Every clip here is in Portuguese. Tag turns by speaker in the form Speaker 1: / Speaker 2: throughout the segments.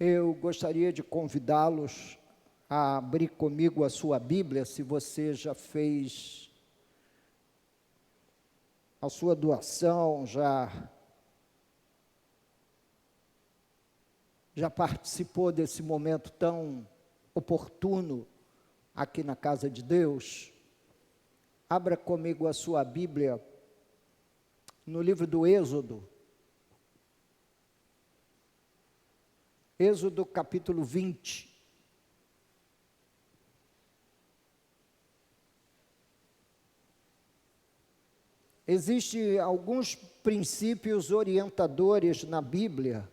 Speaker 1: Eu gostaria de convidá-los a abrir comigo a sua Bíblia, se você já fez a sua doação, já participou desse momento tão oportuno aqui na casa de Deus. Abra comigo a sua Bíblia no livro do Êxodo. Êxodo capítulo 20. Existem alguns princípios orientadores na Bíblia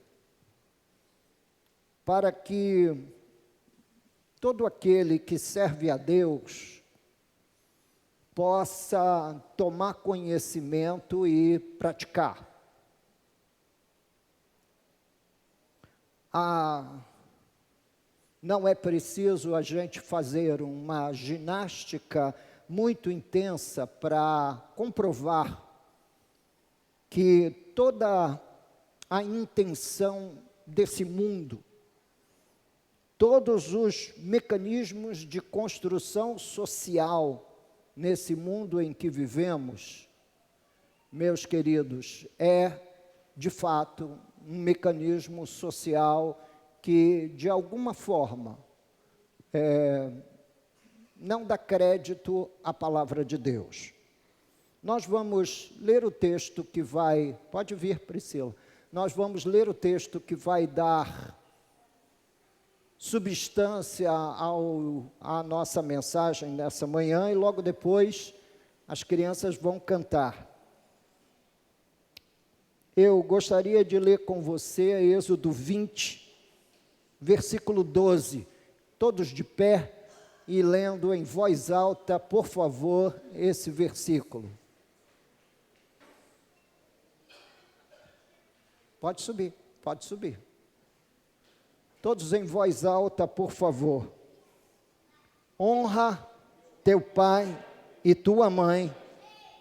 Speaker 1: para que todo aquele que serve a Deus possa tomar conhecimento e praticar. Não é preciso a gente fazer uma ginástica muito intensa para comprovar que toda a intenção desse mundo, todos os mecanismos de construção social nesse mundo em que vivemos, meus queridos, é de fato um mecanismo social que, de alguma forma, não dá crédito à palavra de Deus. Nós vamos ler o texto que vai... Pode vir, Priscila. Nós vamos ler o texto que vai dar substância à nossa mensagem nessa manhã, e logo depois as crianças vão cantar. Eu gostaria de ler com você Êxodo 20, versículo 12, todos de pé e lendo em voz alta, por favor, esse versículo. Pode subir, pode subir. Todos em voz alta, por favor. Honra teu pai e tua mãe,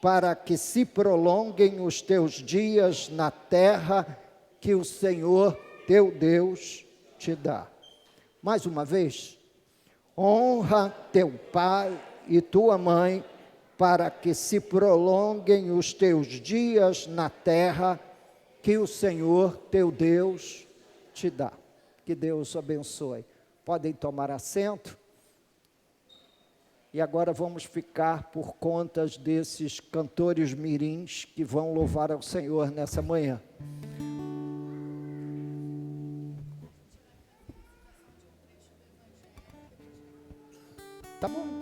Speaker 1: para que se prolonguem os teus dias na terra que o Senhor teu Deus te dá. Mais uma vez. Honra teu pai e tua mãe, para que se prolonguem os teus dias na terra que o Senhor teu Deus te dá. Que Deus abençoe. Podem tomar assento. E agora vamos ficar por conta desses cantores mirins que vão louvar ao Senhor nessa manhã. Tá bom.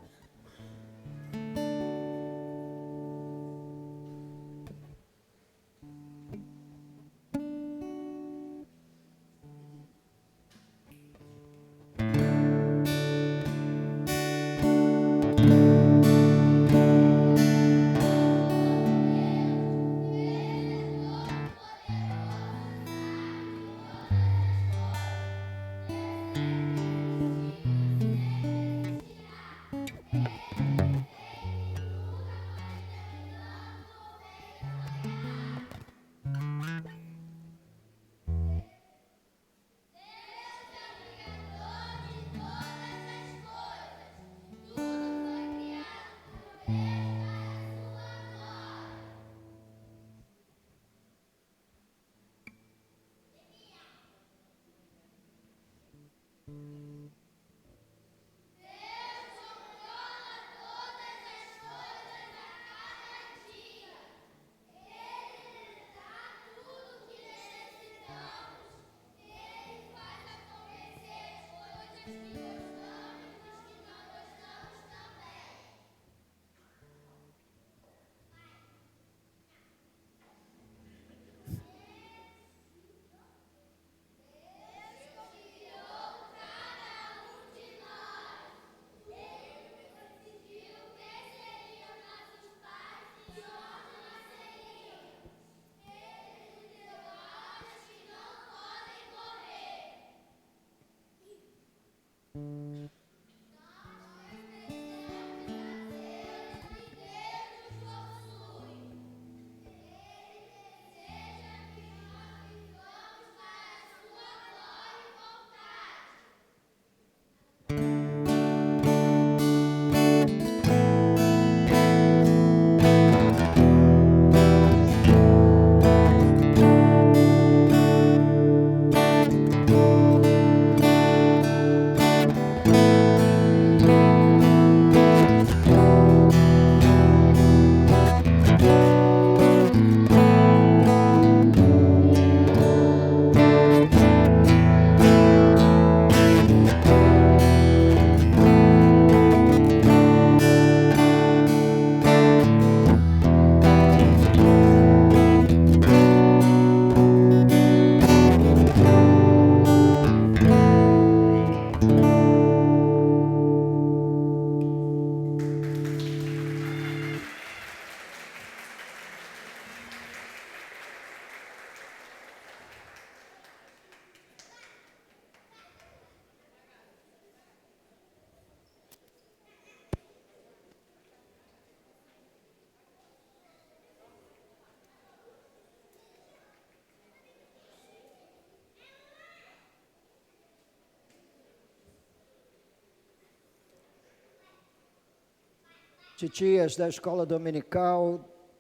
Speaker 1: Titias da escola dominical,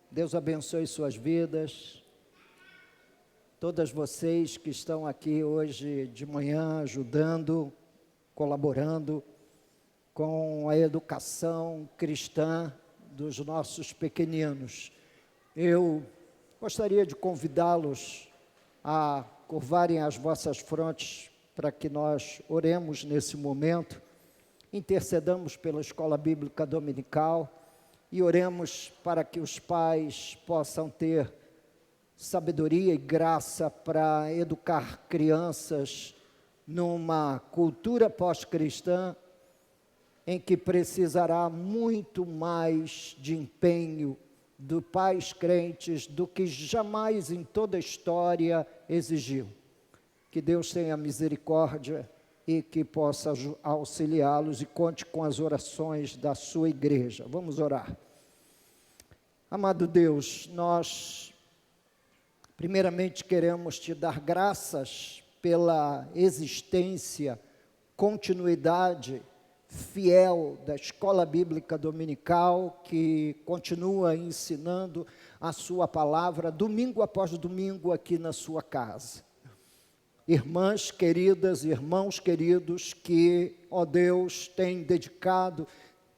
Speaker 1: Deus abençoe suas vidas. Todas vocês que estão aqui hoje de manhã ajudando, colaborando com a educação cristã dos nossos pequeninos. Eu gostaria de convidá-los a curvarem as vossas frontes para que nós oremos nesse momento, intercedamos pela escola bíblica dominical e oremos para que os pais possam ter sabedoria e graça para educar crianças numa cultura pós-cristã em que precisará muito mais de empenho dos pais crentes do que jamais em toda a história exigiu. Que Deus tenha misericórdia e que possa auxiliá-los e conte com as orações da sua igreja. Vamos orar. Amado Deus, nós primeiramente queremos te dar graças pela existência, continuidade fiel da Escola Bíblica Dominical, que continua ensinando a sua palavra domingo após domingo aqui na sua casa. Irmãs queridas, irmãos queridos, que, ó Deus, têm dedicado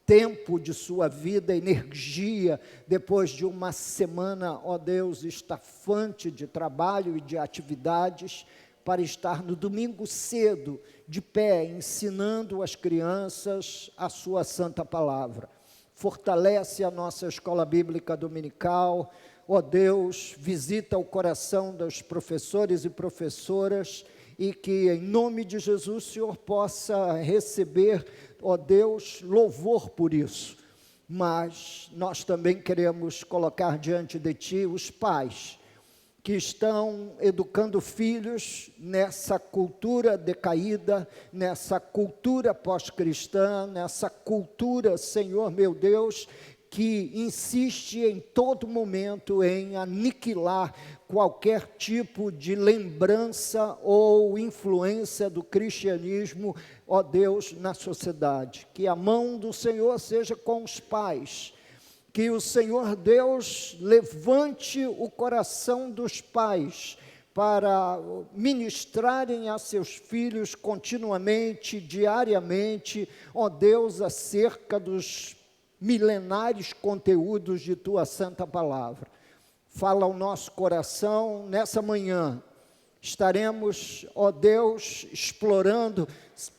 Speaker 1: tempo de sua vida, energia, depois de uma semana, ó Deus, estafante de trabalho e de atividades, para estar no domingo cedo, de pé, ensinando as crianças a sua santa palavra. Fortalece a nossa escola bíblica dominical, ó Deus, visita o coração dos professores e professoras, e que em nome de Jesus o Senhor possa receber, ó Deus, louvor por isso. Mas nós também queremos colocar diante de Ti os pais, que estão educando filhos nessa cultura decaída, nessa cultura pós-cristã, nessa cultura, Senhor meu Deus, que insiste em todo momento em aniquilar qualquer tipo de lembrança ou influência do cristianismo, ó Deus, na sociedade. Que a mão do Senhor seja com os pais, que o Senhor Deus levante o coração dos pais para ministrarem a seus filhos continuamente, diariamente, ó Deus, acerca dos milenares conteúdos de Tua Santa Palavra. Fala ao nosso coração nessa manhã. Estaremos, ó Deus, explorando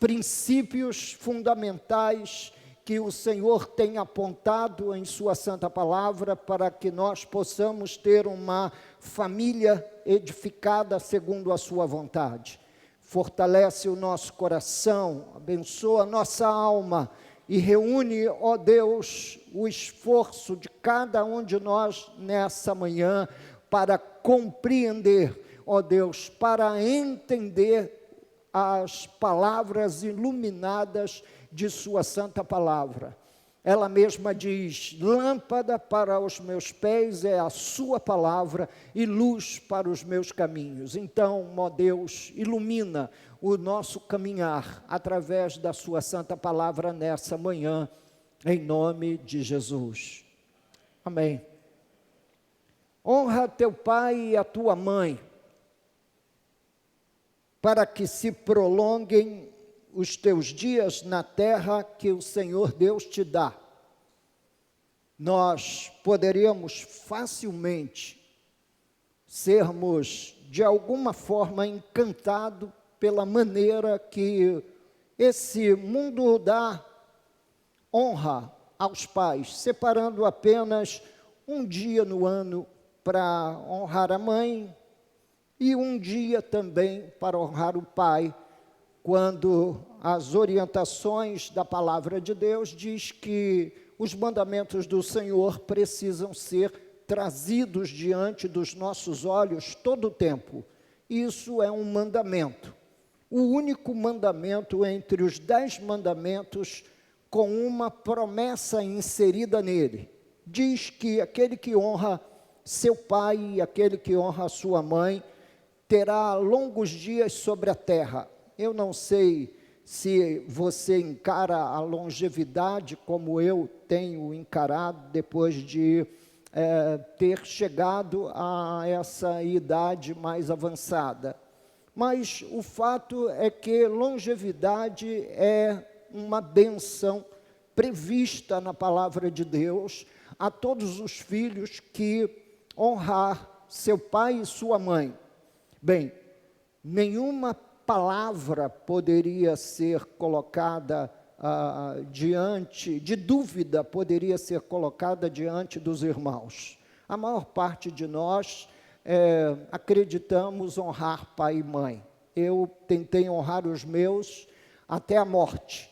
Speaker 1: princípios fundamentais que o Senhor tem apontado em Sua Santa Palavra para que nós possamos ter uma família edificada segundo a Sua vontade. Fortalece o nosso coração, abençoa a nossa alma e reúne, ó Deus, o esforço de cada um de nós nessa manhã para compreender, ó Deus, para entender as palavras iluminadas de Sua Santa Palavra. Ela mesma diz: lâmpada para os meus pés é a Sua palavra e luz para os meus caminhos. Então, ó Deus, ilumina o nosso caminhar através da Sua Santa Palavra nessa manhã, em nome de Jesus. Amém. Honra teu pai e a tua mãe, para que se prolonguem os teus dias na terra que o Senhor Deus te dá. Nós poderíamos facilmente sermos, de alguma forma, encantados pela maneira que esse mundo dá honra aos pais, separando apenas um dia no ano para honrar a mãe e um dia também para honrar o pai, quando as orientações da palavra de Deus diz que os mandamentos do Senhor precisam ser trazidos diante dos nossos olhos todo o tempo. Isso é um mandamento, o único mandamento entre os 10 mandamentos, com uma promessa inserida nele. Diz que aquele que honra seu pai e aquele que honra a sua mãe terá longos dias sobre a terra. Eu não sei se você encara a longevidade como eu tenho encarado, depois de ter chegado a essa idade mais avançada. Mas o fato é que longevidade é uma bênção prevista na palavra de Deus a todos os filhos que honrar seu pai e sua mãe. Bem, nenhuma palavra poderia ser colocada diante, de dúvida poderia ser colocada diante dos irmãos. A maior parte de nós acreditamos honrar pai e mãe. Eu tentei honrar os meus até a morte,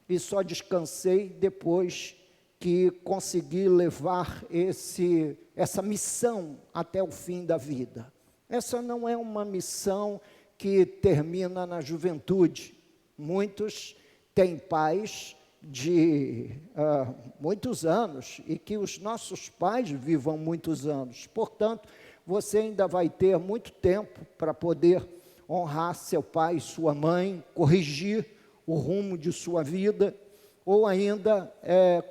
Speaker 1: e só descansei depois que consegui levar essa missão até o fim da vida. Essa não é uma missão que termina na juventude. Muitos têm pais de muitos anos, e que os nossos pais vivam muitos anos. Portanto, você ainda vai ter muito tempo para poder honrar seu pai e sua mãe, corrigir o rumo de sua vida, ou ainda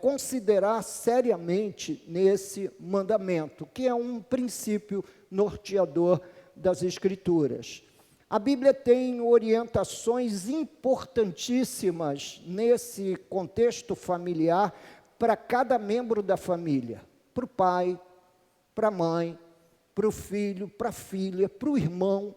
Speaker 1: considerar seriamente nesse mandamento, que é um princípio norteador das Escrituras. A Bíblia tem orientações importantíssimas nesse contexto familiar para cada membro da família, para o pai, para a mãe, para o filho, para a filha, para o irmão.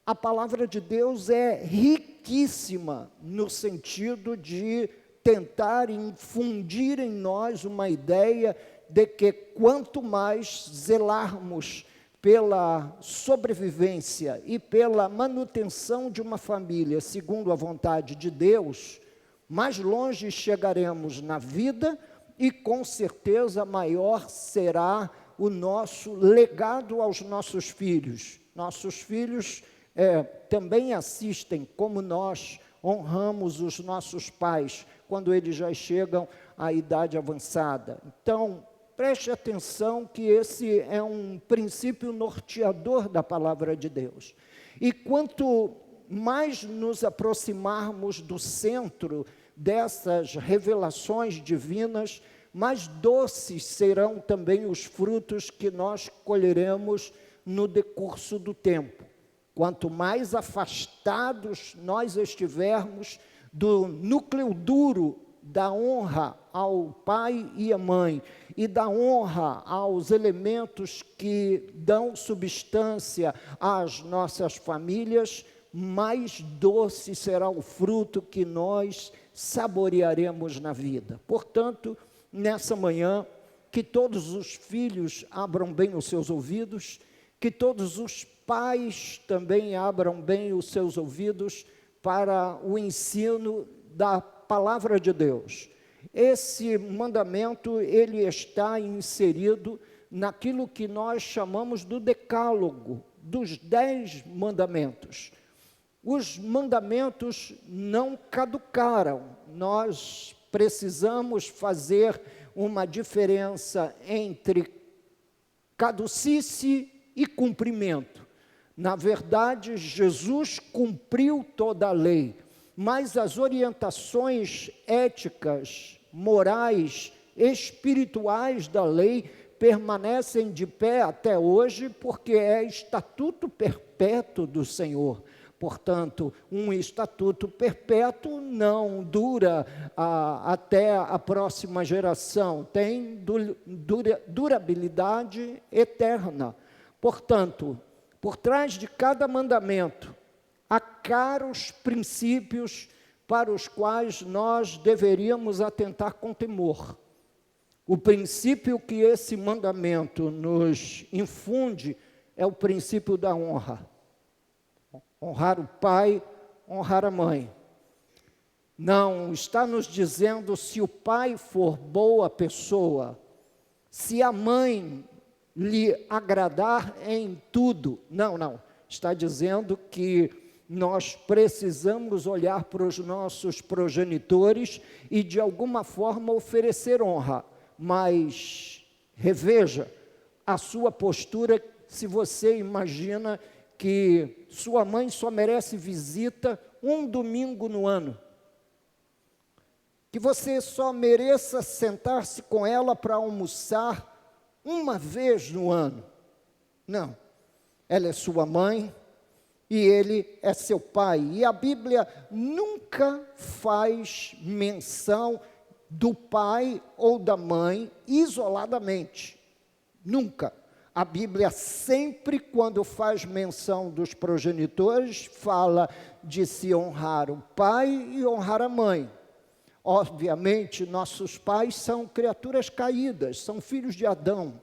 Speaker 1: A palavra de Deus é riquíssima no sentido de tentar infundir em nós uma ideia de que quanto mais zelarmos pela sobrevivência e pela manutenção de uma família segundo a vontade de Deus, mais longe chegaremos na vida e com certeza maior será o nosso legado aos nossos filhos. Nossos filhos também assistem como nós honramos os nossos pais quando eles já chegam à idade avançada. Então, preste atenção que esse é um princípio norteador da palavra de Deus. E quanto mais nos aproximarmos do centro dessas revelações divinas, mais doces serão também os frutos que nós colheremos no decurso do tempo. Quanto mais afastados nós estivermos do núcleo duro da honra ao pai e à mãe, e da honra aos elementos que dão substância às nossas famílias, mais doce será o fruto que nós saborearemos na vida. Portanto, nessa manhã, que todos os filhos abram bem os seus ouvidos, que todos os pais também abram bem os seus ouvidos para o ensino da palavra de Deus. Esse mandamento, ele está inserido naquilo que nós chamamos do decálogo, dos 10 mandamentos. Os mandamentos não caducaram, nós precisamos fazer uma diferença entre caducice e cumprimento. Na verdade, Jesus cumpriu toda a lei, mas as orientações éticas, morais, espirituais da lei permanecem de pé até hoje, porque é estatuto perpétuo do Senhor. Portanto, um estatuto perpétuo não dura até a próxima geração, tem durabilidade eterna. Portanto, por trás de cada mandamento, há caros princípios para os quais nós deveríamos atentar com temor. O princípio que esse mandamento nos infunde é o princípio da honra. Honrar o pai, honrar a mãe. Não está nos dizendo se o pai for boa pessoa, se a mãe lhe agradar em tudo. Não. Está dizendo que nós precisamos olhar para os nossos progenitores e de alguma forma oferecer honra. Mas reveja a sua postura se você imagina que sua mãe só merece visita um domingo no ano. que você só mereça sentar-se com ela para almoçar uma vez no ano. Não, ela é sua mãe e ele é seu pai. E a Bíblia nunca faz menção do pai ou da mãe isoladamente. Nunca. A Bíblia sempre, quando faz menção dos progenitores, fala de se honrar o pai e honrar a mãe. Obviamente, nossos pais são criaturas caídas, são filhos de Adão.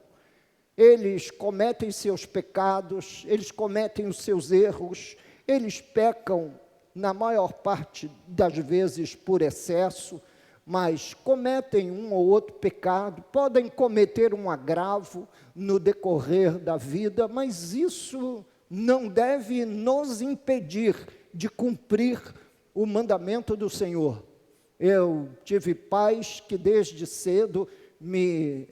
Speaker 1: Eles cometem seus pecados, eles cometem os seus erros, eles pecam, na maior parte das vezes, por excesso, mas cometem um ou outro pecado, podem cometer um agravo no decorrer da vida, mas isso não deve nos impedir de cumprir o mandamento do Senhor. Eu tive pais que desde cedo me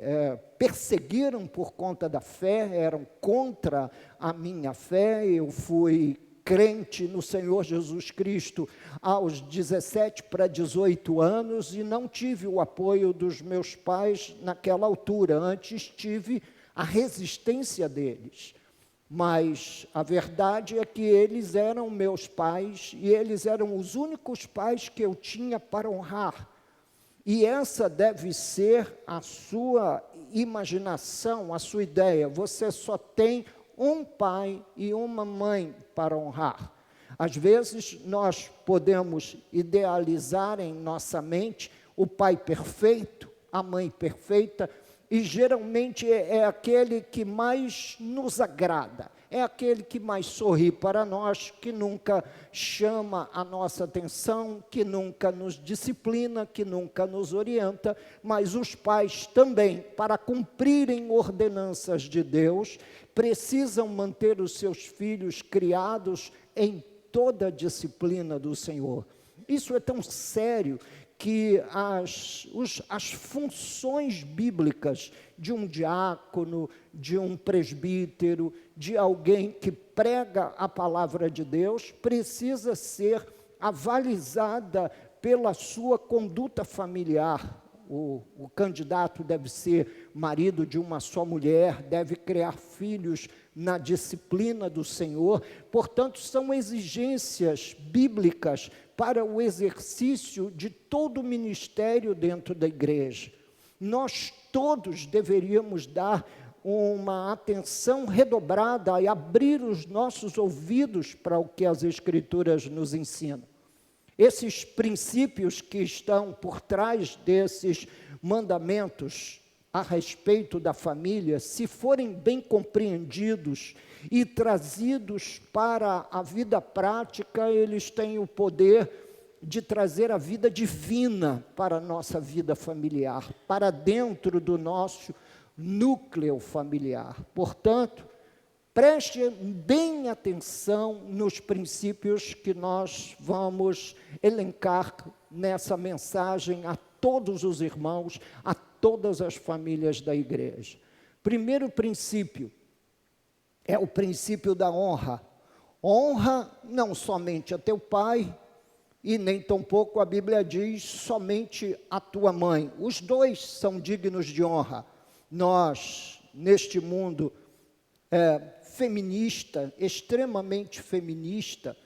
Speaker 1: perseguiram por conta da fé, eram contra a minha fé. Eu fui crente no Senhor Jesus Cristo aos 17 para 18 anos e não tive o apoio dos meus pais naquela altura. Antes tive a resistência deles. Mas a verdade é que eles eram meus pais e eles eram os únicos pais que eu tinha para honrar. E essa deve ser a sua imaginação, a sua ideia. Você só tem um pai e uma mãe para honrar. Às vezes nós podemos idealizar em nossa mente o pai perfeito, a mãe perfeita, e geralmente é aquele que mais nos agrada, é aquele que mais sorri para nós, que nunca chama a nossa atenção, que nunca nos disciplina, que nunca nos orienta, mas os pais também, para cumprirem ordenanças de Deus, precisam manter os seus filhos criados em toda a disciplina do Senhor. Isso é tão sério que as funções bíblicas de um diácono, de um presbítero, de alguém que prega a palavra de Deus, precisa ser avalizada pela sua conduta familiar. O candidato deve ser marido de uma só mulher, deve criar filhos na disciplina do Senhor. Portanto, são exigências bíblicas para o exercício de todo o ministério dentro da igreja. Nós todos deveríamos dar uma atenção redobrada e abrir os nossos ouvidos para o que as Escrituras nos ensinam. Esses princípios que estão por trás desses mandamentos a respeito da família, se forem bem compreendidos e trazidos para a vida prática, eles têm o poder de trazer a vida divina para a nossa vida familiar, para dentro do nosso núcleo familiar. Portanto, preste bem atenção nos princípios que nós vamos elencar nessa mensagem a todos os irmãos, a todas as famílias da igreja. Primeiro princípio é o princípio da honra. Honra não somente a teu pai, e nem tampouco a Bíblia diz somente a tua mãe. Os dois são dignos de honra. Nós, neste mundo feminista, extremamente feminista,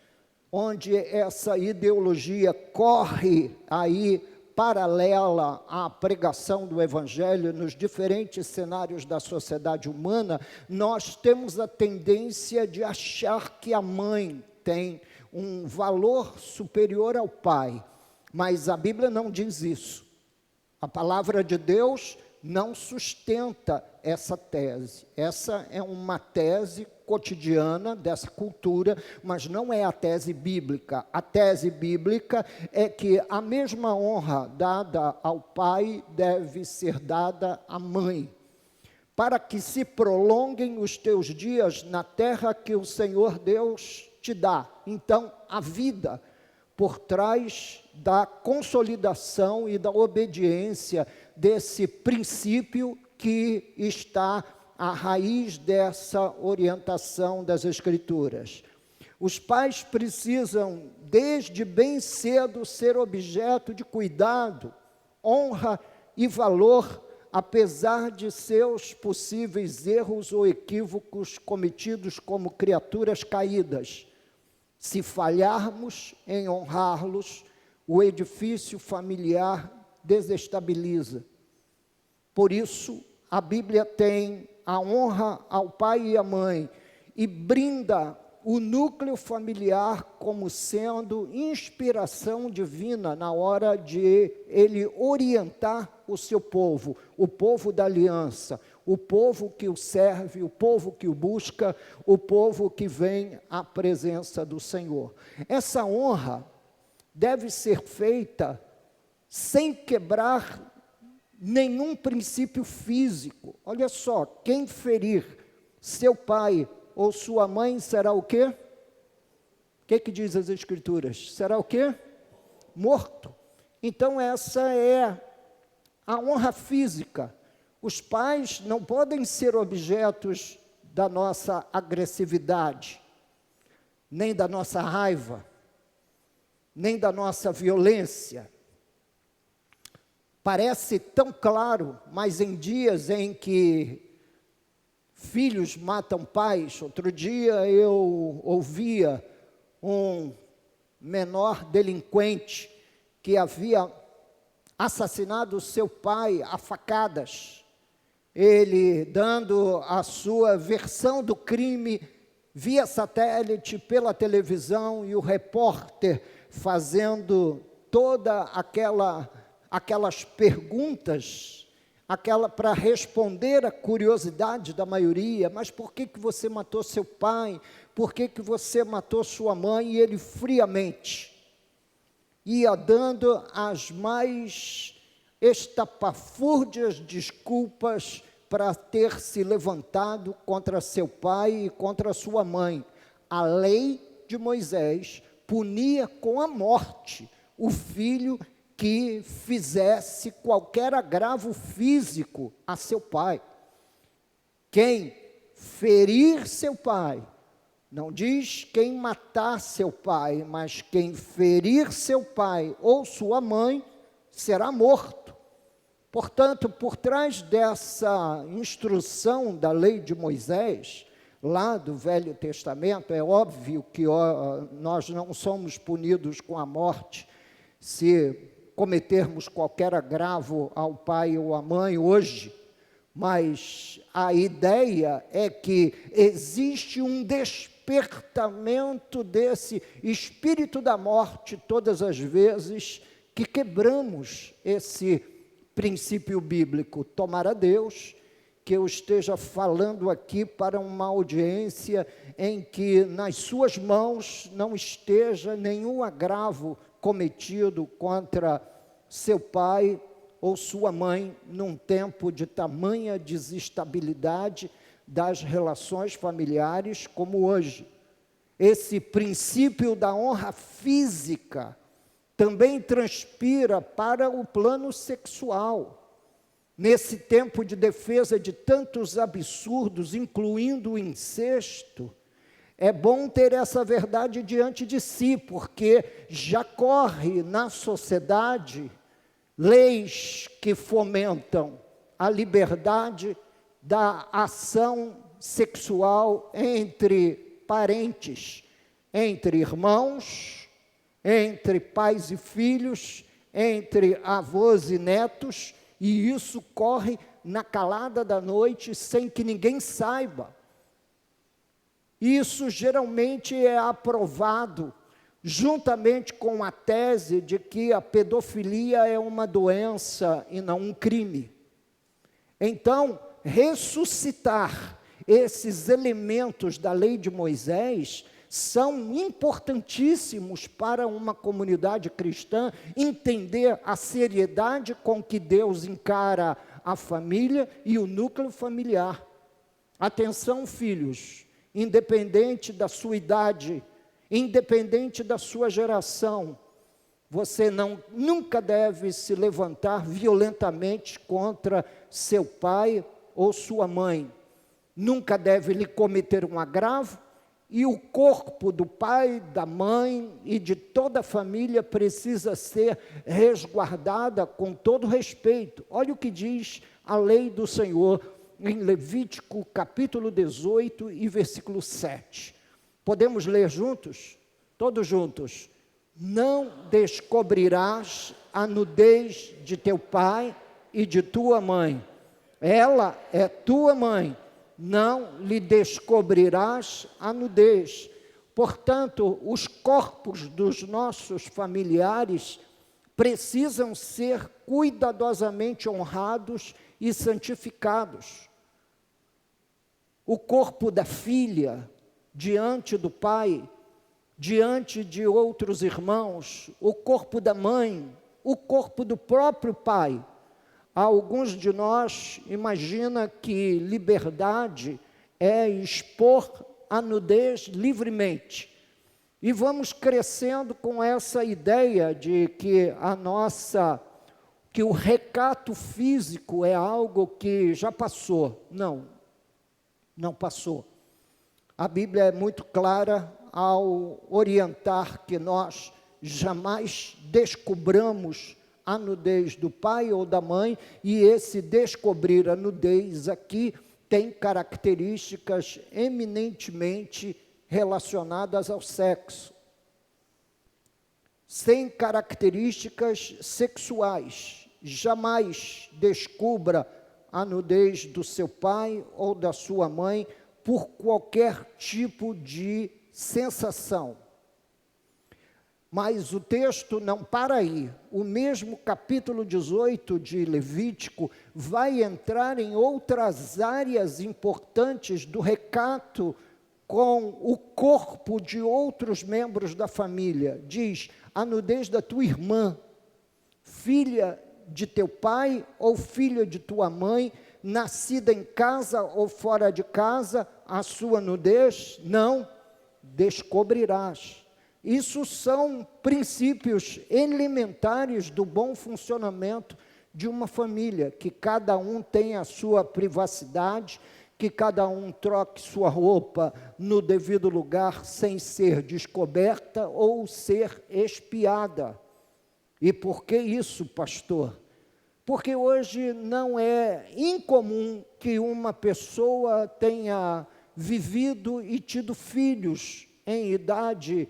Speaker 1: onde essa ideologia corre aí paralela à pregação do Evangelho nos diferentes cenários da sociedade humana, nós temos a tendência de achar que a mãe tem um valor superior ao pai, mas a Bíblia não diz isso. A palavra de Deus não sustenta essa tese. Essa é uma tese cotidiana dessa cultura, mas não é a tese bíblica. A tese bíblica é que a mesma honra dada ao pai deve ser dada à mãe, para que se prolonguem os teus dias na terra que o Senhor Deus te dá. Então, a vida por trás da consolidação e da obediência desse princípio que está à raiz dessa orientação das Escrituras. Os pais precisam, desde bem cedo, ser objeto de cuidado honra e valor, apesar de seus possíveis erros ou equívocos cometidos como criaturas caídas. Se falharmos em honrá-los, o edifício familiar desestabiliza. Por isso, a Bíblia tem a honra ao pai e à mãe e brinda o núcleo familiar como sendo inspiração divina na hora de ele orientar o seu povo, o povo da aliança, o povo que o serve, o povo que o busca, o povo que vem à presença do Senhor. Essa honra deve ser feita sem quebrar nenhum princípio físico. Olha só, quem ferir seu pai ou sua mãe será o quê? O que diz as Escrituras? Será o quê? Morto. Então essa é a honra física. Os pais não podem ser objetos da nossa agressividade, nem da nossa raiva, nem da nossa violência. Parece tão claro, mas em dias em que filhos matam pais, outro dia eu ouvia um menor delinquente que havia assassinado seu pai a facadas. Ele dando a sua versão do crime via satélite, pela televisão, e o repórter fazendo toda aquelas perguntas, para responder à curiosidade da maioria. Mas por que você matou seu pai? Por que você matou sua mãe? E ele friamente ia dando as mais estapafúrdias desculpas para ter se levantado contra seu pai e contra sua mãe. A lei de Moisés punia com a morte o filho que fizesse qualquer agravo físico a seu pai. Quem ferir seu pai, não diz quem matar seu pai, mas quem ferir seu pai ou sua mãe será morto. Portanto, por trás dessa instrução da lei de Moisés, lá do Velho Testamento, é óbvio que nós não somos punidos com a morte se cometermos qualquer agravo ao pai ou à mãe hoje, mas a ideia é que existe um despertamento desse espírito da morte todas as vezes que quebramos esse princípio bíblico. Tomara Deus que eu esteja falando aqui para uma audiência em que nas suas mãos não esteja nenhum agravo cometido contra seu pai ou sua mãe num tempo de tamanha desestabilidade das relações familiares como hoje. Esse princípio da honra física também transpira para o plano sexual. Nesse tempo de defesa de tantos absurdos, incluindo o incesto, é bom ter essa verdade diante de si, porque já corre na sociedade leis que fomentam a liberdade da ação sexual entre parentes, entre irmãos, entre pais e filhos, entre avós e netos, e isso corre na calada da noite sem que ninguém saiba. Isso geralmente é aprovado juntamente com a tese de que a pedofilia é uma doença e não um crime. Então, ressuscitar esses elementos da lei de Moisés são importantíssimos para uma comunidade cristã entender a seriedade com que Deus encara a família e o núcleo familiar. Atenção, filhos, independente da sua idade, independente da sua geração, você nunca deve se levantar violentamente contra seu pai ou sua mãe. Nunca deve lhe cometer um agravo e o corpo do pai, da mãe e de toda a família precisa ser resguardada com todo respeito. Olha o que diz a lei do Senhor em Levítico capítulo 18 e versículo 7. Podemos ler juntos? Todos juntos. Não descobrirás a nudez de teu pai e de tua mãe. Ela é tua mãe. Não lhe descobrirás a nudez. Portanto, os corpos dos nossos familiares precisam ser cuidadosamente honrados e santificados. O corpo da filha, diante do pai, diante de outros irmãos, o corpo da mãe, o corpo do próprio pai. Alguns de nós imaginam que liberdade é expor a nudez livremente. E vamos crescendo com essa ideia de que que o recato físico é algo que já passou. Não, não passou. A Bíblia é muito clara ao orientar que nós jamais descobramos a nudez do pai ou da mãe, e esse descobrir a nudez aqui tem características eminentemente relacionadas ao sexo, sem características sexuais. Jamais descubra a nudez do seu pai ou da sua mãe por qualquer tipo de sensação. Mas o texto não para aí. O mesmo capítulo 18 de Levítico vai entrar em outras áreas importantes do recato com o corpo de outros membros da família. Diz: a nudez da tua irmã, filha de teu pai ou filha de tua mãe, nascida em casa ou fora de casa, a sua nudez não descobrirás. Isso são princípios elementares do bom funcionamento de uma família, que cada um tenha a sua privacidade, que cada um troque sua roupa no devido lugar sem ser descoberta ou ser espiada. E por que isso, pastor? Porque hoje não é incomum que uma pessoa tenha vivido e tido filhos em idade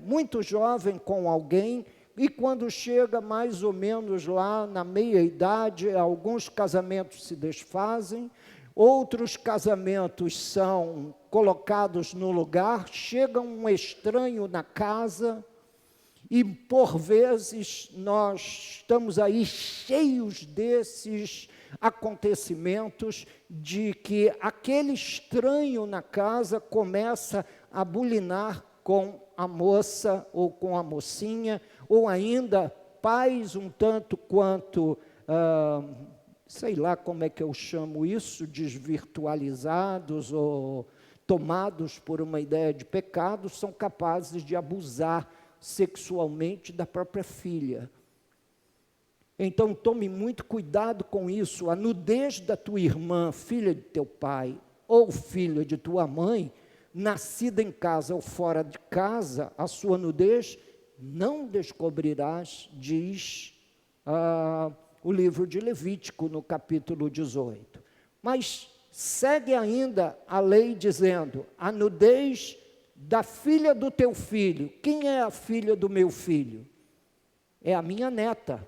Speaker 1: muito jovem com alguém, e quando chega mais ou menos lá na meia-idade, alguns casamentos se desfazem, outros casamentos são colocados no lugar, chega um estranho na casa, e por vezes nós estamos aí cheios desses acontecimentos, de que aquele estranho na casa começa a bulinar com a moça ou com a mocinha, ou ainda pais um tanto quanto, sei lá como é que eu chamo isso, desvirtualizados ou tomados por uma ideia de pecado, são capazes de abusar sexualmente da própria filha. Então tome muito cuidado com isso. A nudez da tua irmã, filha de teu pai, ou filha de tua mãe, nascida em casa ou fora de casa, a sua nudez não descobrirás, diz o livro de Levítico, no capítulo 18. Mas segue ainda a lei dizendo: a nudez da filha do teu filho. Quem é a filha do meu filho? É a minha neta.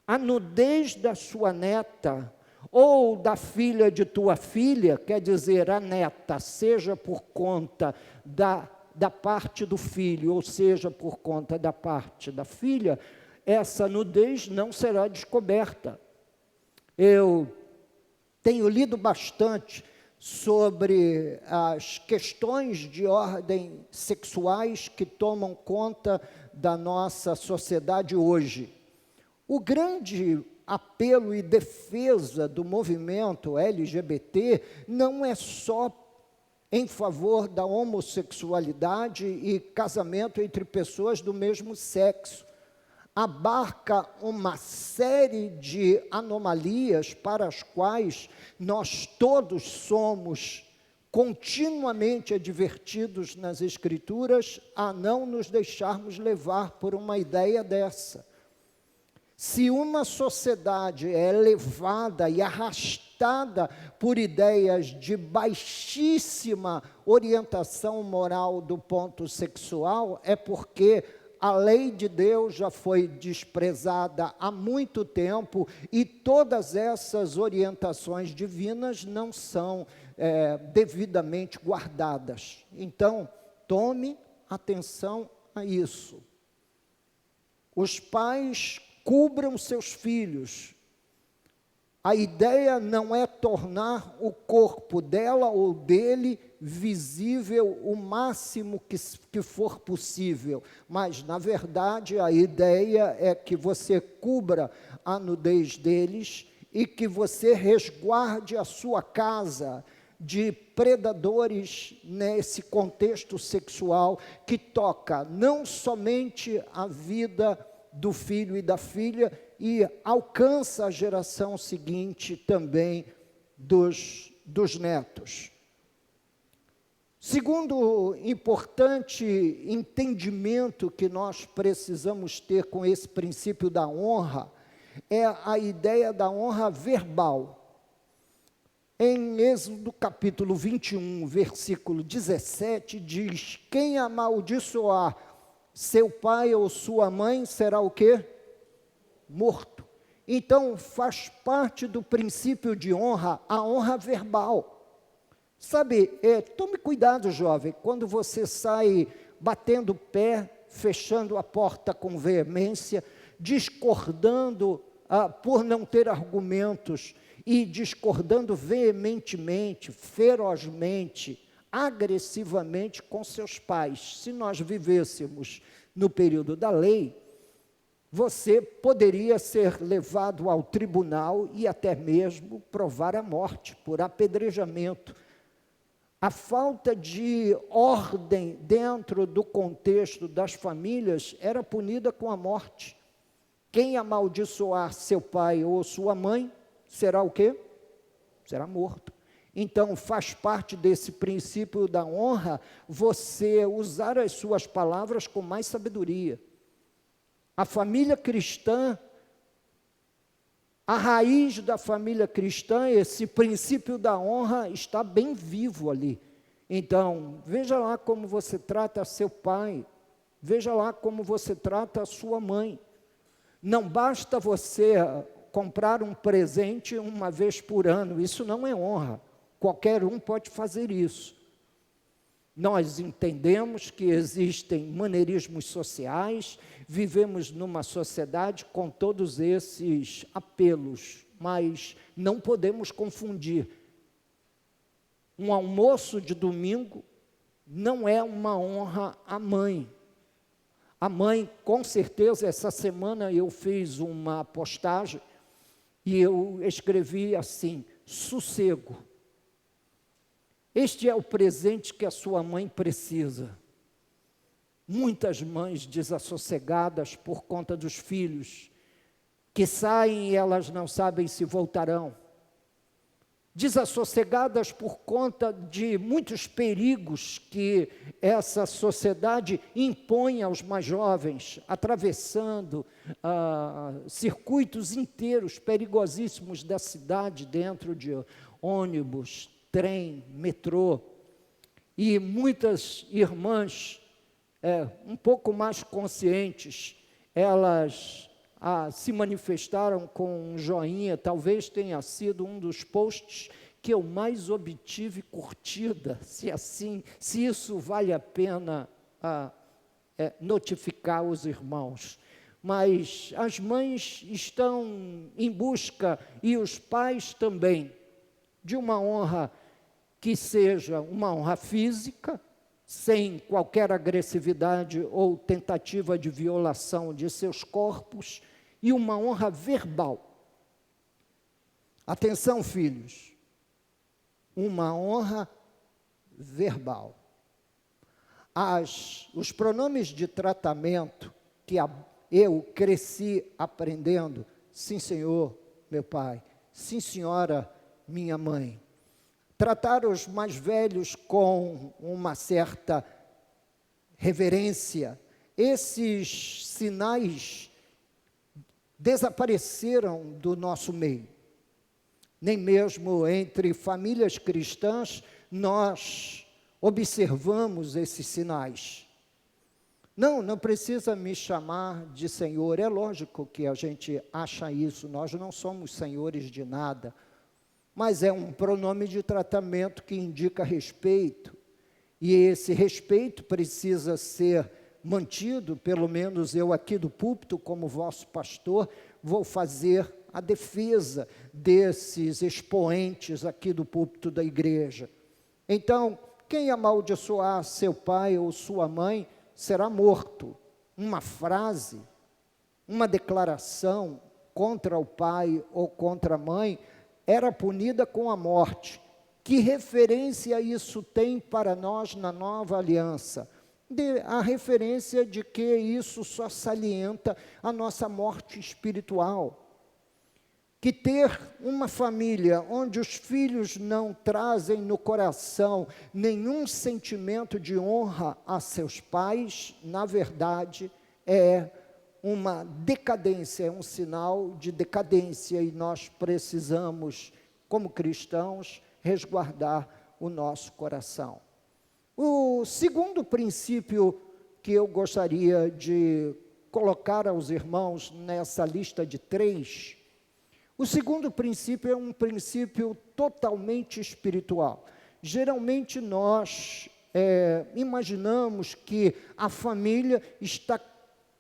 Speaker 1: A nudez da sua neta, ou da filha de tua filha, quer dizer, a neta, seja por conta da parte do filho, ou seja por conta da parte da filha, essa nudez não será descoberta. Eu tenho lido bastante sobre as questões de ordem sexuais que tomam conta da nossa sociedade hoje. O grande apelo e defesa do movimento LGBT não é só em favor da homossexualidade e casamento entre pessoas do mesmo sexo. Abarca uma série de anomalias para as quais nós todos somos continuamente advertidos nas Escrituras a não nos deixarmos levar por uma ideia dessa. Se uma sociedade é levada e arrastada por ideias de baixíssima orientação moral do ponto sexual, é porque a lei de Deus já foi desprezada há muito tempo e todas essas orientações divinas não são devidamente guardadas. Então, tome atenção a isso. Os pais cubram seus filhos. A ideia não é tornar o corpo dela ou dele visível o máximo que for possível, mas, na verdade, a ideia é que você cubra a nudez deles e que você resguarde a sua casa de predadores nesse contexto sexual que toca não somente a vida do filho e da filha, e alcança a geração seguinte também dos netos. Segundo importante entendimento que nós precisamos ter com esse princípio da honra, é a ideia da honra verbal. Em Êxodo capítulo 21, versículo 17, diz: quem amaldiçoar seu pai ou sua mãe será o quê? Morto. Então, faz parte do princípio de honra, a honra verbal. Sabe, tome cuidado, jovem, quando você sai batendo o pé, fechando a porta com veemência, discordando por não ter argumentos, e discordando veementemente, ferozmente, agressivamente com seus pais. Se nós vivêssemos no período da lei, você poderia ser levado ao tribunal e até mesmo provar a morte por apedrejamento. A falta de ordem dentro do contexto das famílias era punida com a morte. Quem amaldiçoar seu pai ou sua mãe será o quê? Será morto. Então, faz parte desse princípio da honra você usar as suas palavras com mais sabedoria. A família cristã, a raiz da família cristã, esse princípio da honra está bem vivo ali. Então, veja lá como você trata seu pai, veja lá como você trata a sua mãe. Não basta você comprar um presente uma vez por ano, isso não é honra. Qualquer um pode fazer isso. Nós entendemos que existem maneirismos sociais, vivemos numa sociedade com todos esses apelos, mas não podemos confundir. Um almoço de domingo não é uma honra à mãe. A mãe, com certeza, essa semana eu fiz uma postagem e eu escrevi assim: sossego. Este é o presente que a sua mãe precisa. Muitas mães desassossegadas por conta dos filhos, que saem e elas não sabem se voltarão. Desassossegadas por conta de muitos perigos que essa sociedade impõe aos mais jovens, atravessando circuitos inteiros perigosíssimos da cidade, dentro de ônibus, trem, metrô, e muitas irmãs um pouco mais conscientes, elas se manifestaram com um joinha. Talvez tenha sido um dos posts que eu mais obtive curtida, se isso vale a pena notificar os irmãos. Mas as mães estão em busca, e os pais também, de uma honra que seja uma honra física, sem qualquer agressividade ou tentativa de violação de seus corpos, e uma honra verbal. Atenção, filhos, uma honra verbal. Os pronomes de tratamento que eu cresci aprendendo: sim, senhor, meu pai; sim, senhora, minha mãe. tratar os mais velhos com uma certa reverência. Esses sinais desapareceram do nosso meio. Nem mesmo entre famílias cristãs nós observamos esses sinais. Não precisa me chamar de Senhor. É lógico que a gente acha isso, nós não somos senhores de nada, mas é um pronome de tratamento que indica respeito, e esse respeito precisa ser mantido. Pelo menos eu aqui do púlpito, como vosso pastor, vou fazer a defesa desses expoentes aqui do púlpito da igreja. Então, quem amaldiçoar seu pai ou sua mãe será morto. Uma frase, uma declaração contra o pai ou contra a mãe era punida com a morte. Que referência isso tem para nós na nova aliança? A referência de que isso só salienta a nossa morte espiritual. Que ter uma família onde os filhos não trazem no coração nenhum sentimento de honra a seus pais, na verdade, é uma decadência, é um sinal de decadência, e nós precisamos, como cristãos, resguardar o nosso coração. O segundo princípio que eu gostaria de colocar aos irmãos nessa lista de 3, o segundo princípio é um princípio totalmente espiritual. Geralmente nós imaginamos que a família está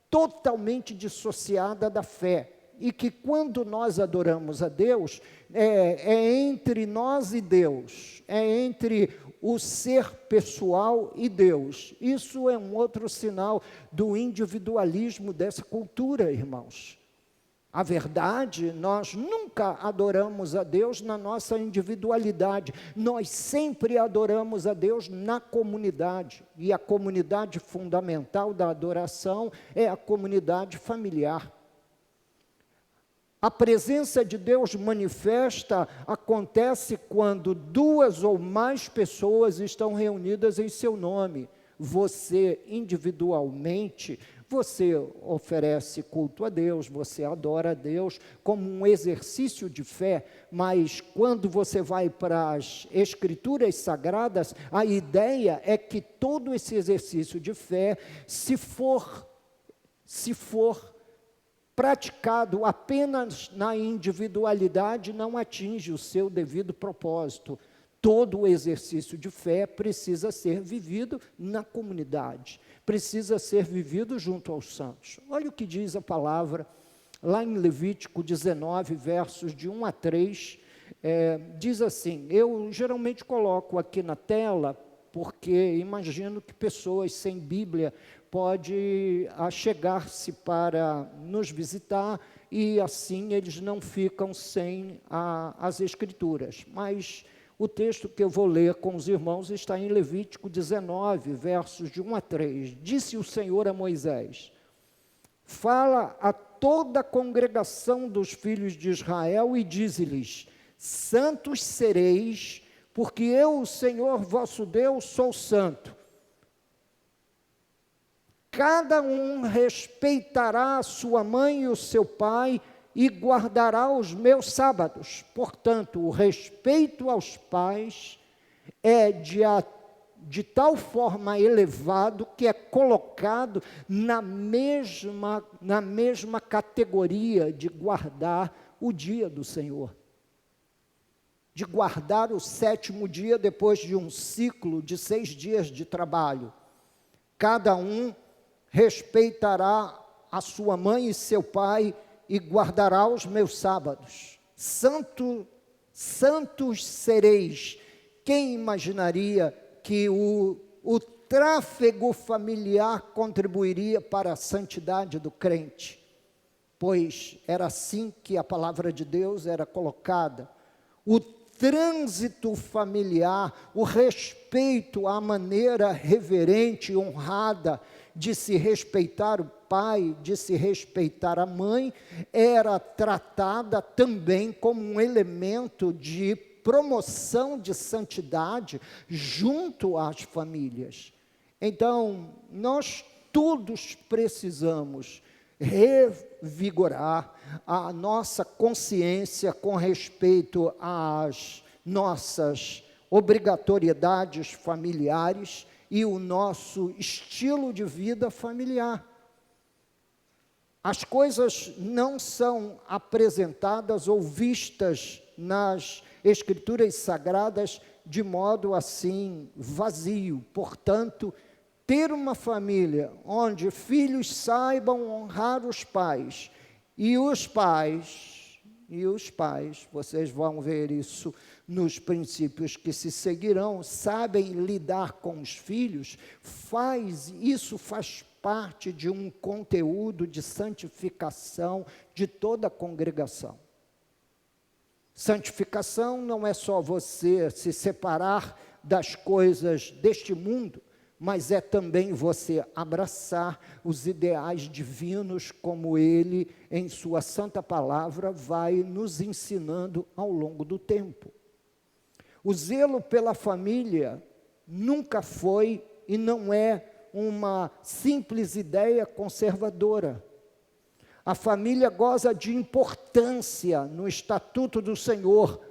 Speaker 1: totalmente dissociada da fé, e que quando nós adoramos a Deus, é entre nós e Deus, é entre o ser pessoal e Deus. Isso é um outro sinal do individualismo dessa cultura, irmãos. A verdade, nós nunca adoramos a Deus na nossa individualidade, nós sempre adoramos a Deus na comunidade, e a comunidade fundamental da adoração é a comunidade familiar. A presença de Deus manifesta acontece quando 2 ou mais pessoas estão reunidas em seu nome. Você individualmente, você oferece culto a Deus, você adora a Deus como um exercício de fé, mas quando você vai para as Escrituras Sagradas, a ideia é que todo esse exercício de fé, se for praticado apenas na individualidade, não atinge o seu devido propósito. Todo o exercício de fé precisa ser vivido na comunidade, precisa ser vivido junto aos santos. Olha o que diz a palavra, lá em Levítico 19, versos de 1 a 3, diz assim, eu geralmente coloco aqui na tela, porque imagino que pessoas sem Bíblia podem achegar-se para nos visitar, e assim eles não ficam sem as Escrituras. Mas o texto que eu vou ler com os irmãos está em Levítico 19, versos de 1 a 3. Disse o Senhor a Moisés: fala a toda a congregação dos filhos de Israel e dize-lhes: santos sereis, porque eu, o Senhor vosso Deus, sou santo. Cada um respeitará a sua mãe e o seu pai, e guardará os meus sábados. Portanto, o respeito aos pais é de tal forma elevado que é colocado na mesma categoria de guardar o dia do Senhor, de guardar o 7º dia depois de um ciclo de 6 dias de trabalho. Cada um respeitará a sua mãe e seu pai e guardará os meus sábados. Santos sereis. Quem imaginaria que o tráfego familiar contribuiria para a santidade do crente? Pois era assim que a palavra de Deus era colocada. O trânsito familiar, o respeito à maneira reverente e honrada de se respeitar o pai, de se respeitar a mãe, era tratada também como um elemento de promoção de santidade junto às famílias. Então, nós todos precisamos revigorar a nossa consciência com respeito às nossas obrigatoriedades familiares e o nosso estilo de vida familiar. As coisas não são apresentadas ou vistas nas Escrituras Sagradas de modo assim vazio. Portanto, ter uma família onde filhos saibam honrar os pais, vocês vão ver isso nos princípios que se seguirão, sabem lidar com os filhos, isso faz parte de um conteúdo de santificação de toda a congregação. Santificação não é só você se separar das coisas deste mundo, mas é também você abraçar os ideais divinos como Ele, em sua santa palavra, vai nos ensinando ao longo do tempo. O zelo pela família nunca foi e não é uma simples ideia conservadora. A família goza de importância no Estatuto do Senhor.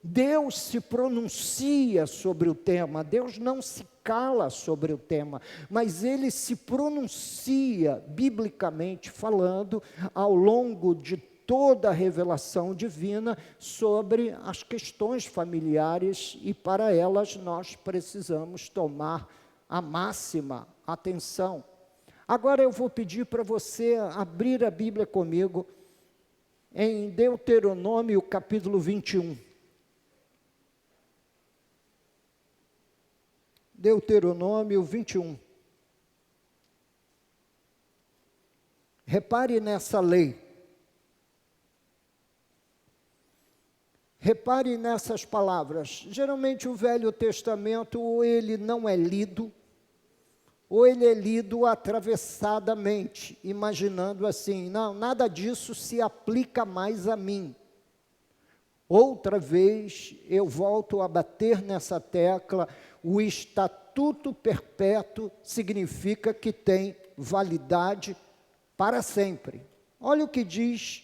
Speaker 1: Deus se pronuncia sobre o tema, Deus não se cala sobre o tema, mas Ele se pronuncia, biblicamente falando, ao longo de toda a revelação divina sobre as questões familiares, e para elas nós precisamos tomar a máxima atenção. Agora eu vou pedir para você abrir a Bíblia comigo em Deuteronômio capítulo 21. Deuteronômio 21. Repare nessa lei. Repare nessas palavras. Geralmente o Velho Testamento, ou ele não é lido, ou ele é lido atravessadamente, imaginando assim, não, nada disso se aplica mais a mim. Outra vez, eu volto a bater nessa tecla, o estatuto perpétuo significa que tem validade para sempre. Olha o que diz,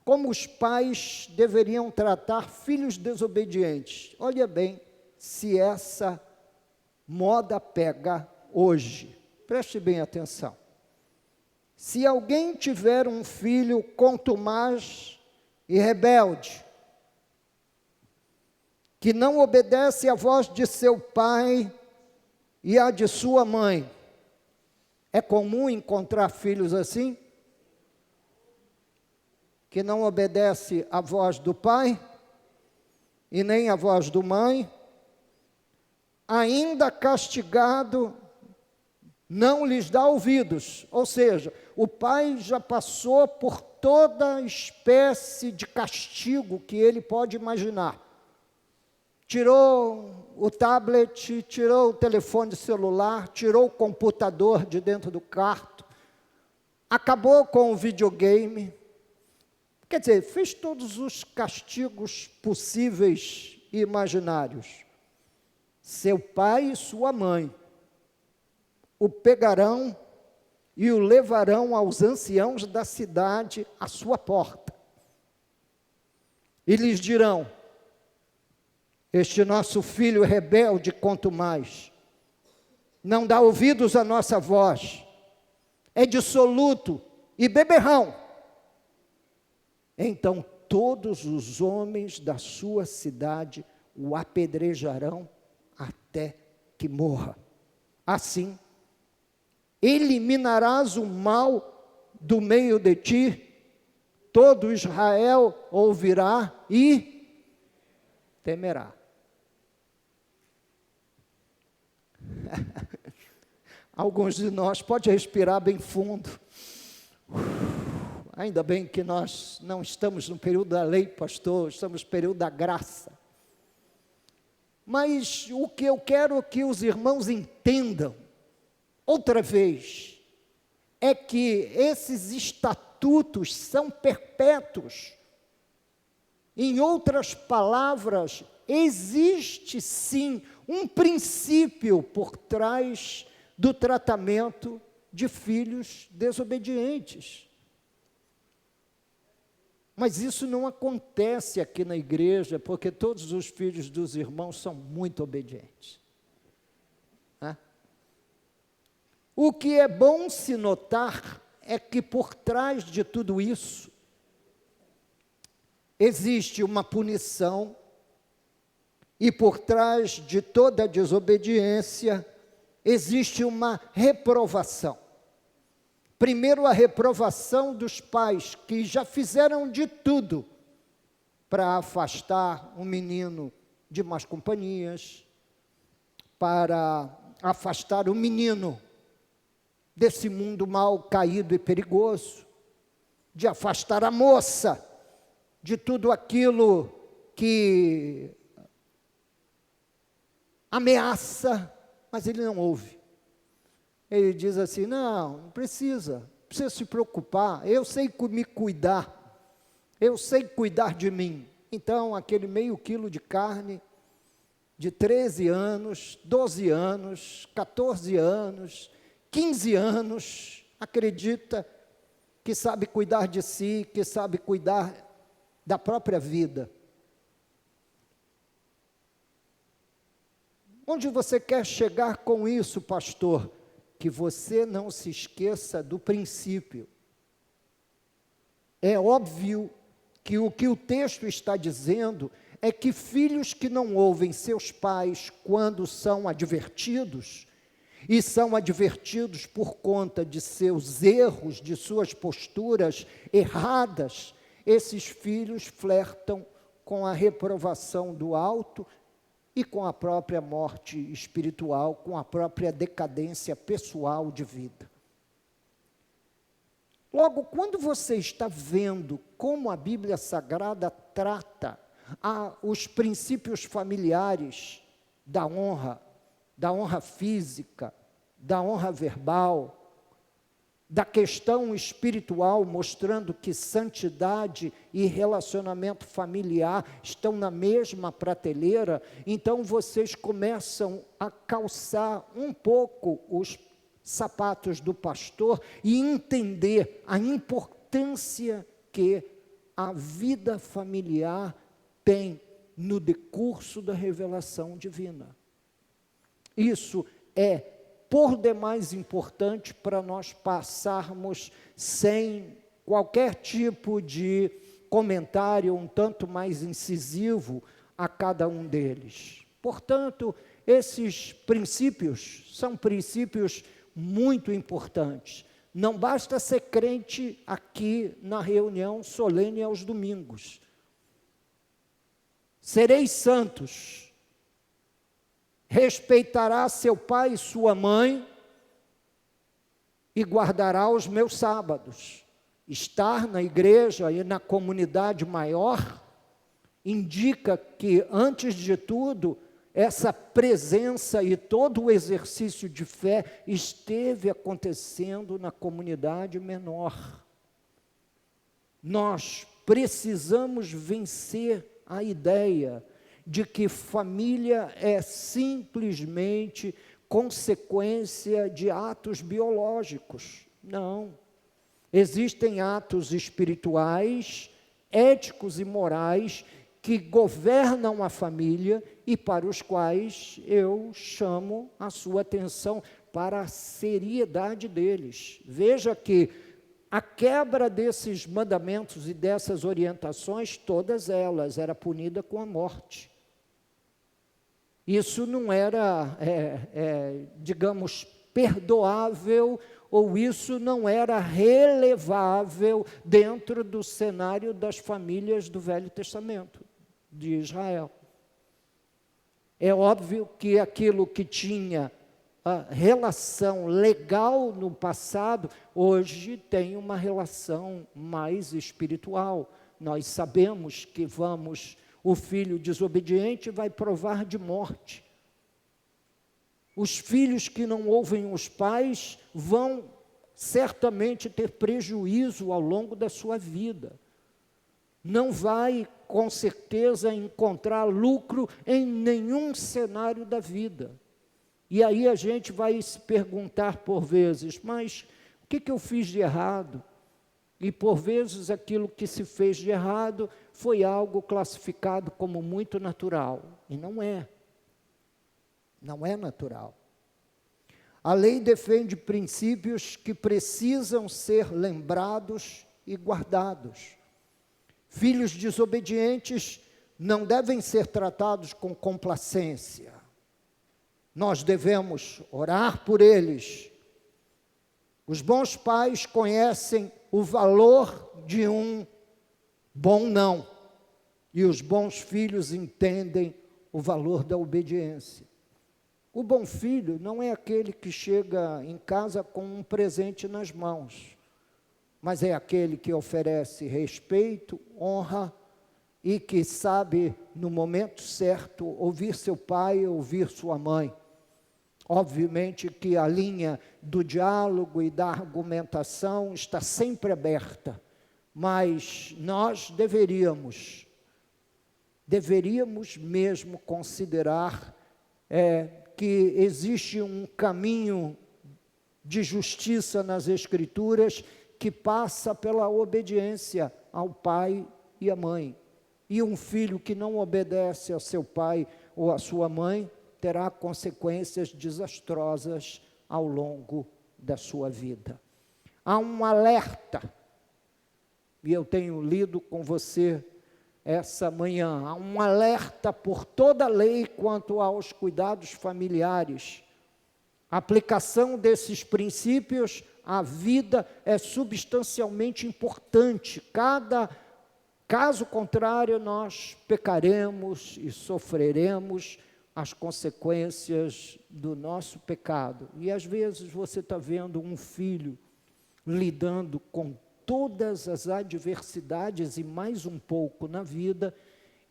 Speaker 1: como os pais deveriam tratar filhos desobedientes. Olha bem, se essa moda pega hoje, preste bem atenção. Se alguém tiver um filho contumaz e rebelde, que não obedece à voz de seu pai e à de sua mãe, é comum encontrar filhos assim? Que não obedece à voz do pai e nem à voz do mãe, ainda castigado, não lhes dá ouvidos. Ou seja, o pai já passou por toda espécie de castigo que ele pode imaginar. Tirou o tablet, tirou o telefone celular, tirou o computador de dentro do quarto, acabou com o videogame. Quer dizer, fez todos os castigos possíveis e imaginários. Seu pai e sua mãe o pegarão e o levarão aos anciãos da cidade à sua porta. E lhes dirão: este nosso filho rebelde, quanto mais, não dá ouvidos à nossa voz, é dissoluto e beberrão. Então todos os homens da sua cidade o apedrejarão até que morra. Assim, eliminarás o mal do meio de ti, todo Israel ouvirá e temerá. Alguns de nós pode respirar bem fundo. Ainda bem que nós não estamos no período da lei, pastor, estamos no período da graça. Mas o que eu quero que os irmãos entendam, outra vez, é que esses estatutos são perpétuos. Em outras palavras, existe sim um princípio por trás do tratamento de filhos desobedientes. Mas isso não acontece aqui na igreja, porque todos os filhos dos irmãos são muito obedientes. O que é bom se notar é que por trás de tudo isso, existe uma punição, e por trás de toda desobediência, existe uma reprovação. Primeiro, a reprovação dos pais, que já fizeram de tudo para afastar o menino de más companhias, para afastar o menino desse mundo mal caído e perigoso, de afastar a moça de tudo aquilo que ameaça, mas ele não ouve. Ele diz assim, não precisa se preocupar, eu sei me cuidar, eu sei cuidar de mim. Então, aquele meio quilo de carne, de 13 anos, 12 anos, 14 anos, 15 anos, acredita que sabe cuidar de si, que sabe cuidar da própria vida. Onde você quer chegar com isso, pastor? Que você não se esqueça do princípio. É óbvio que o texto está dizendo é que filhos que não ouvem seus pais quando são advertidos, e são advertidos por conta de seus erros, de suas posturas erradas, esses filhos flertam com a reprovação do alto e com a própria morte espiritual, com a própria decadência pessoal de vida. Logo, quando você está vendo como a Bíblia Sagrada trata os princípios familiares da honra física, da honra verbal, da questão espiritual, mostrando que santidade e relacionamento familiar estão na mesma prateleira, então vocês começam a calçar um pouco os sapatos do pastor e entender a importância que a vida familiar tem no decurso da revelação divina. Isso é por demais importante para nós passarmos sem qualquer tipo de comentário um tanto mais incisivo a cada um deles. Portanto, esses princípios são princípios muito importantes. Não basta ser crente aqui na reunião solene aos domingos. Sereis santos. Respeitará seu pai e sua mãe e guardará os meus sábados. Estar na igreja e na comunidade maior indica que, antes de tudo, essa presença e todo o exercício de fé esteve acontecendo na comunidade menor. Nós precisamos vencer a ideia de que família é simplesmente consequência de atos biológicos. Não. Existem atos espirituais, éticos e morais que governam a família e para os quais eu chamo a sua atenção para a seriedade deles. Veja que a quebra desses mandamentos e dessas orientações, todas elas, era punida com a morte. Isso não era, digamos, perdoável, ou isso não era relevável dentro do cenário das famílias do Velho Testamento de Israel. É óbvio que aquilo que tinha a relação legal no passado, hoje tem uma relação mais espiritual. Nós sabemos que o filho desobediente vai provar de morte. Os filhos que não ouvem os pais vão certamente ter prejuízo ao longo da sua vida. não vai, com certeza, encontrar lucro em nenhum cenário da vida. E aí a gente vai se perguntar por vezes, mas o que eu fiz de errado? E por vezes aquilo que se fez de errado foi algo classificado como muito natural. E não é. Não é natural. A lei defende princípios que precisam ser lembrados e guardados. Filhos desobedientes não devem ser tratados com complacência. Nós devemos orar por eles. Os bons pais conhecem o valor de um bom não. E os bons filhos entendem o valor da obediência. O bom filho não é aquele que chega em casa com um presente nas mãos, mas é aquele que oferece respeito, honra e que sabe, no momento certo, ouvir seu pai, ouvir sua mãe. Obviamente que a linha do diálogo e da argumentação está sempre aberta, mas nós deveríamos mesmo considerar que existe um caminho de justiça nas Escrituras que passa pela obediência ao pai e à mãe. E um filho que não obedece ao seu pai ou à sua mãe terá consequências desastrosas ao longo da sua vida. Há um alerta, e eu tenho lido com você essa manhã, há um alerta por toda a lei quanto aos cuidados familiares. A aplicação desses princípios à vida é substancialmente importante. Caso contrário, nós pecaremos e sofreremos as consequências do nosso pecado. E às vezes você está vendo um filho lidando com todas as adversidades e mais um pouco na vida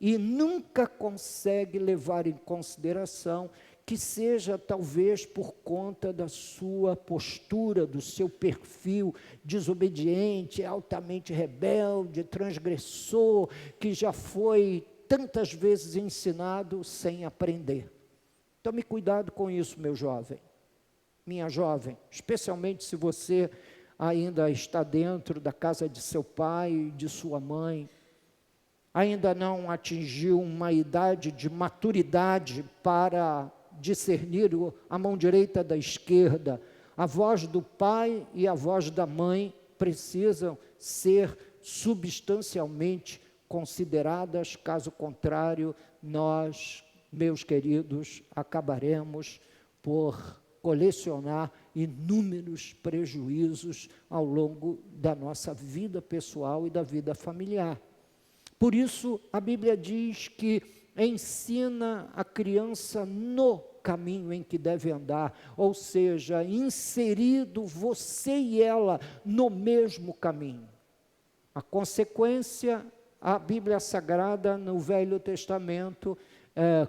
Speaker 1: e nunca consegue levar em consideração que seja talvez por conta da sua postura, do seu perfil desobediente, altamente rebelde, transgressor, que já foi tantas vezes ensinado sem aprender. Tome cuidado com isso, meu jovem, minha jovem, especialmente se você ainda está dentro da casa de seu pai e de sua mãe, ainda não atingiu uma idade de maturidade para discernir a mão direita da esquerda. A voz do pai e a voz da mãe precisam ser substancialmente consideradas, caso contrário, nós, meus queridos, acabaremos por colecionar inúmeros prejuízos ao longo da nossa vida pessoal e da vida familiar. Por isso, a Bíblia diz que ensina a criança no caminho em que deve andar, ou seja, inserido você e ela no mesmo caminho. A consequência, a Bíblia Sagrada no Velho Testamento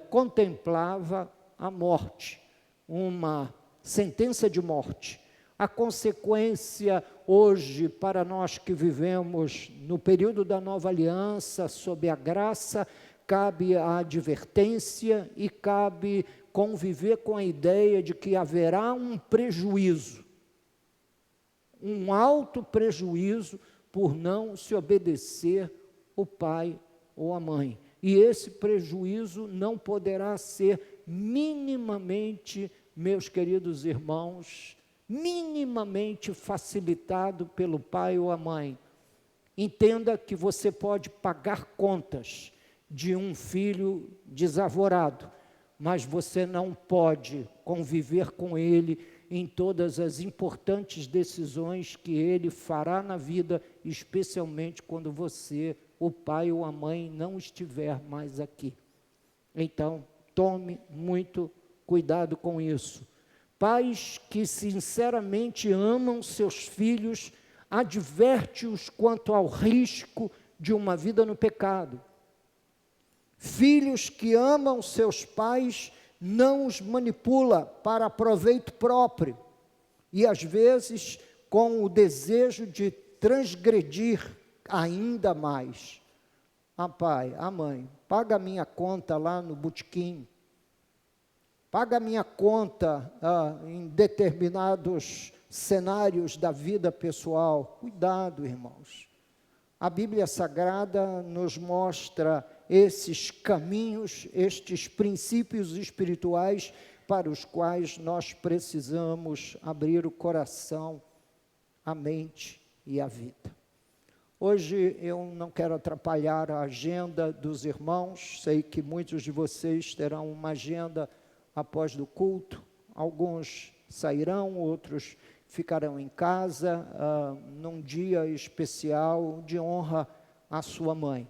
Speaker 1: contemplava a morte, uma sentença de morte. A consequência hoje, para nós que vivemos no período da nova aliança, sob a graça, cabe a advertência e cabe conviver com a ideia de que haverá um prejuízo, um alto prejuízo por não se obedecer o pai ou a mãe. E esse prejuízo não poderá ser minimamente, meus queridos irmãos, minimamente facilitado pelo pai ou a mãe. Entenda que você pode pagar contas de um filho desavorado, mas você não pode conviver com ele em todas as importantes decisões que ele fará na vida, especialmente quando você, o pai ou a mãe, não estiver mais aqui. Então, tome muito cuidado com isso. Pais que sinceramente amam seus filhos, adverte-os quanto ao risco de uma vida no pecado. Filhos que amam seus pais, não os manipula para proveito próprio, e às vezes com o desejo de transgredir ainda mais. pai, mãe, paga a minha conta lá no botequim, paga a minha conta em determinados cenários da vida pessoal. Cuidado, irmãos. A Bíblia Sagrada nos mostra esses caminhos, estes princípios espirituais para os quais nós precisamos abrir o coração, a mente e a vida. Hoje eu não quero atrapalhar a agenda dos irmãos, sei que muitos de vocês terão uma agenda após do culto, alguns sairão, outros ficarão em casa, num dia especial de honra à sua mãe.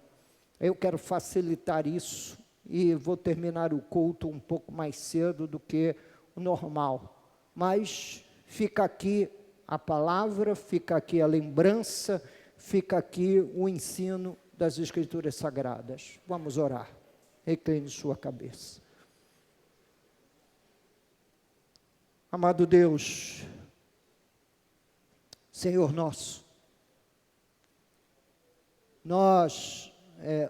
Speaker 1: Eu quero facilitar isso e vou terminar o culto um pouco mais cedo do que o normal, mas fica aqui a palavra, fica aqui a lembrança, fica aqui o ensino das Escrituras Sagradas. Vamos orar. Recline sua cabeça. Amado Deus, Senhor nosso, nós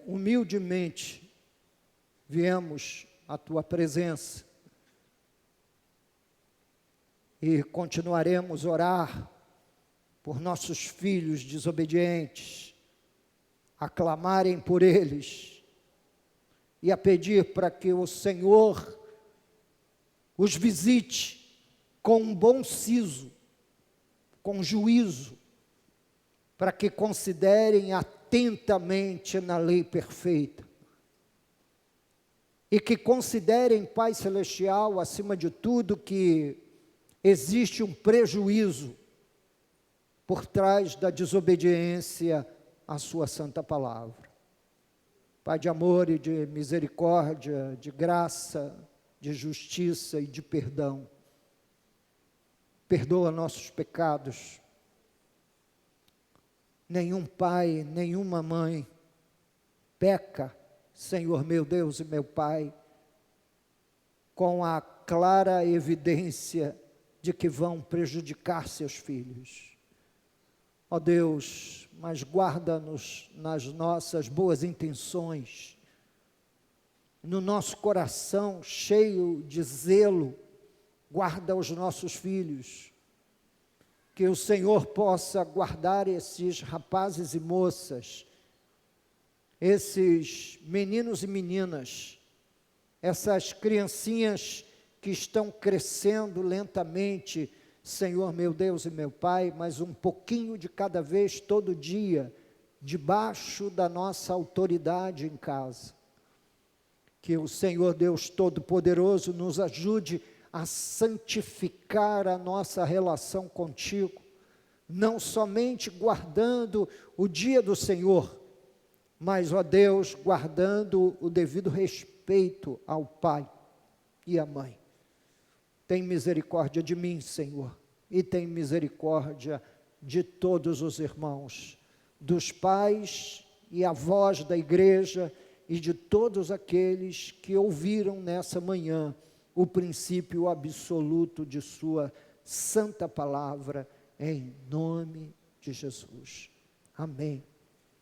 Speaker 1: humildemente viemos à Tua presença e continuaremos a orar por nossos filhos desobedientes, a clamarem por eles e a pedir para que o Senhor os visite com um bom siso, com juízo, para que considerem atentamente na lei perfeita e que considerem, Pai Celestial, acima de tudo, que existe um prejuízo por trás da desobediência à sua santa palavra. Pai de amor e de misericórdia, de graça, de justiça e de perdão, perdoa nossos pecados. Nenhum pai, nenhuma mãe peca, Senhor meu Deus e meu Pai, com a clara evidência de que vão prejudicar seus filhos. Ó Deus, mas guarda-nos nas nossas boas intenções, no nosso coração cheio de zelo, guarda os nossos filhos, que o Senhor possa guardar esses rapazes e moças, esses meninos e meninas, essas criancinhas que estão crescendo lentamente, Senhor meu Deus e meu Pai, mas um pouquinho de cada vez, todo dia, debaixo da nossa autoridade em casa. Que o Senhor Deus Todo-Poderoso nos ajude a santificar a nossa relação contigo, não somente guardando o dia do Senhor, mas, ó Deus, guardando o devido respeito ao pai e à mãe. Tem misericórdia de mim, Senhor, e tem misericórdia de todos os irmãos, dos pais e avós da igreja e de todos aqueles que ouviram nessa manhã o princípio absoluto de sua santa palavra, em nome de Jesus. Amém.